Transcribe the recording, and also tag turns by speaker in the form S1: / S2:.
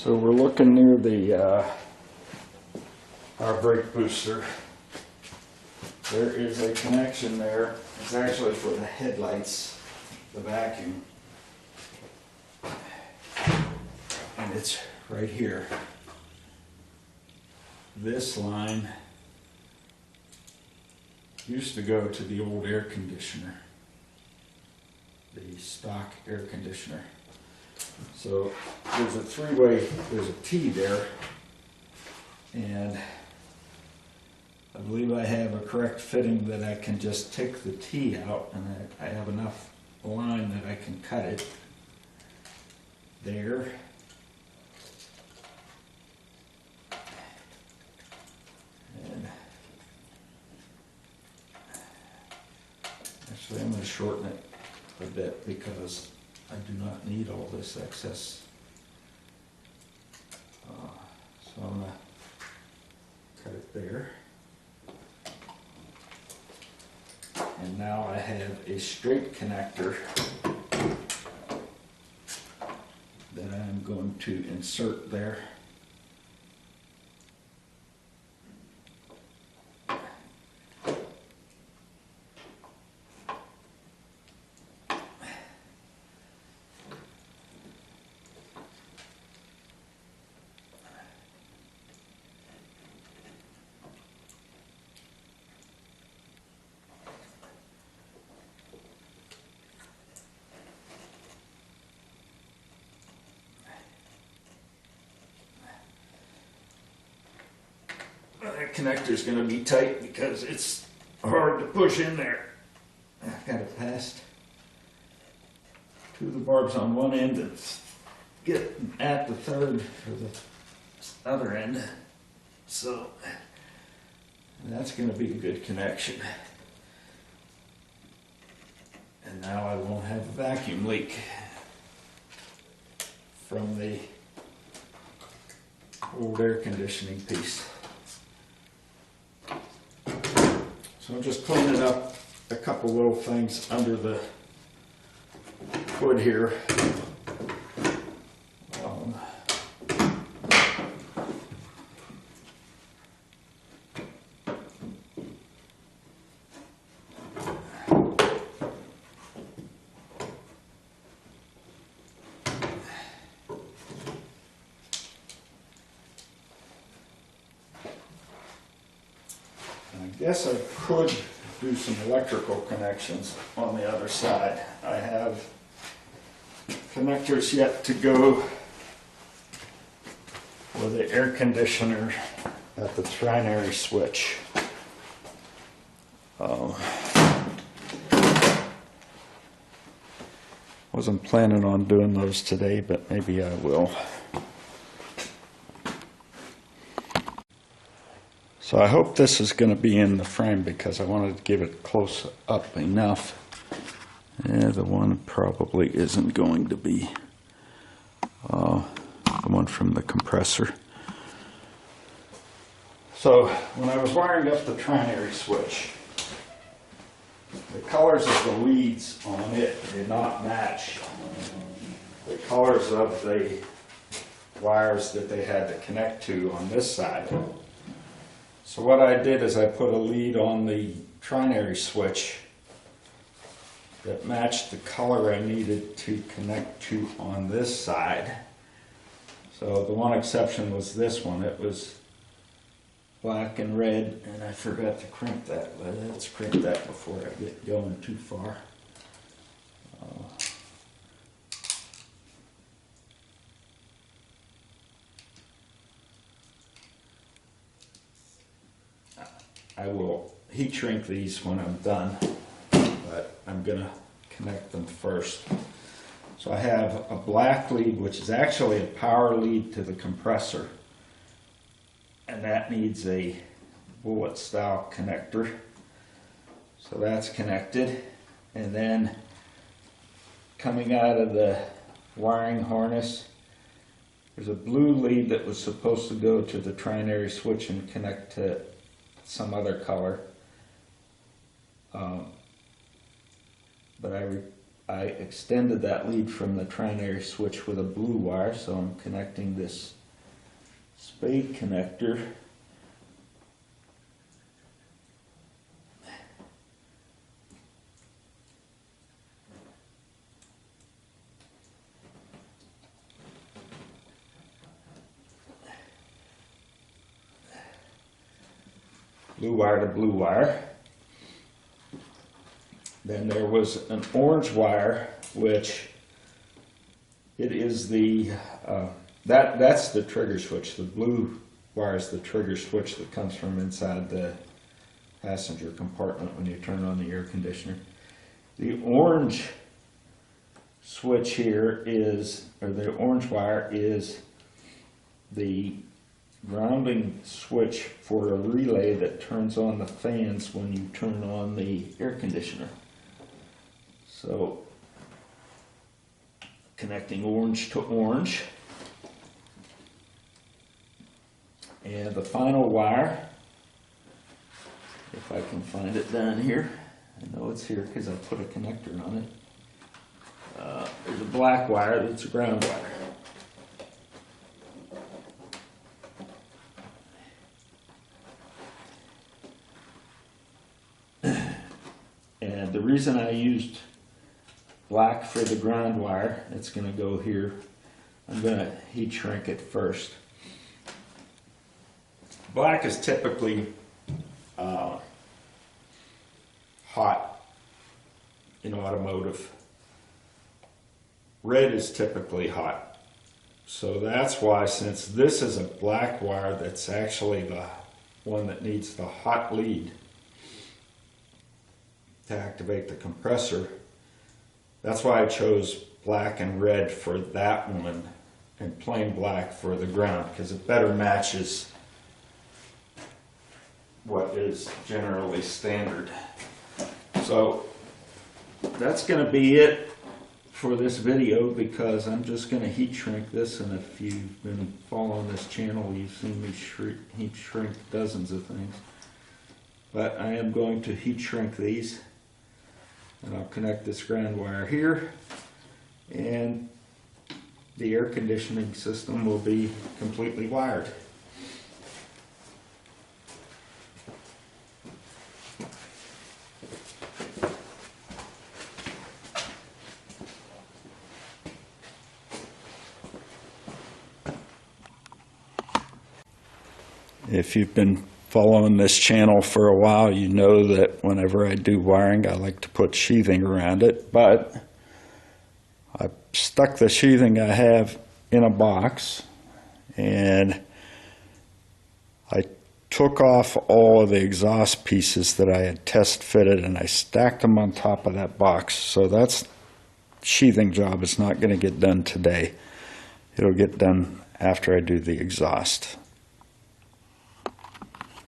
S1: So we're looking near the our brake booster. There is a connection there. It's actually for the headlights, the vacuum. And it's right here. This line used to go to the old air conditioner, the stock air conditioner. So there's a three-way, there's a T there, and I believe I have a correct fitting that I can just take the T out, and I have enough line that I can cut it there. And actually I'm going to shorten it a bit because I do not need all this excess. So I'm going to cut it there. And now I have a straight connector that I'm going to insert there. That connector is going to be tight because it's hard to push in there. I've got it past two of the barbs on one end and get at the third for the other end. So that's going to be a good connection. And now I won't have a vacuum leak from the old air conditioning piece. So I'm just cleaning up a couple little things under the hood here. I guess I could do some electrical connections on the other side. I have connectors yet to go for the air conditioner at the trinary switch. Wasn't planning on doing those today, but maybe I will. So I hope this is going to be in the frame because I wanted to give it close up enough. Yeah, the one probably isn't going to be. The one from the compressor. So when I was wiring up the trinary switch, the colors of the leads on it did not match the colors of the wires that they had to connect to on this side. So what I did is I put a lead on the trinary switch that matched the color I needed to connect to on this side. So the one exception was this one. It was black and red, and I forgot to crimp that. But let's crimp that before I get going too far. I will heat shrink these when I'm done, but I'm going to connect them first. So I have a black lead, which is actually a power lead to the compressor, and that needs a bullet style connector. So that's connected, and then coming out of the wiring harness, there's a blue lead that was supposed to go to the trinary switch and connect to some other color, but I extended that lead from the trinary switch with a blue wire, so I'm connecting this spade connector blue wire to blue wire. Then there was an orange wire, which it is the that's the trigger switch. The blue wire is the trigger switch that comes from inside the passenger compartment when you turn on the air conditioner. The orange switch here is, or the orange wire is the grounding switch for a relay that turns on the fans when you turn on the air conditioner. So, connecting orange to orange. And the final wire, if I can find it down here, I know it's here because I put a connector on it. There's a black wire that's a ground wire. And the reason I used black for the ground wire, it's going to go here. I'm going to heat shrink it first. Black is typically hot in automotive. Red is typically hot. So that's why, since this is a black wire, that's actually the one that needs the hot lead to activate the compressor. That's why I chose black and red for that one and plain black for the ground, because it better matches what is generally standard. So that's going to be it for this video, because I'm just going to heat shrink this, and if you've been following this channel, you've seen me heat shrink dozens of things. But I am going to heat shrink these. And I'll connect this ground wire here, and the air conditioning system will be completely wired. If you've been following this channel for a while, you know that whenever I do wiring, I like to put sheathing around it, but I stuck the sheathing I have in a box, and I took off all of the exhaust pieces that I had test fitted, and I stacked them on top of that box. So that's sheathing job is not going to get done today. It'll get done after I do the exhaust.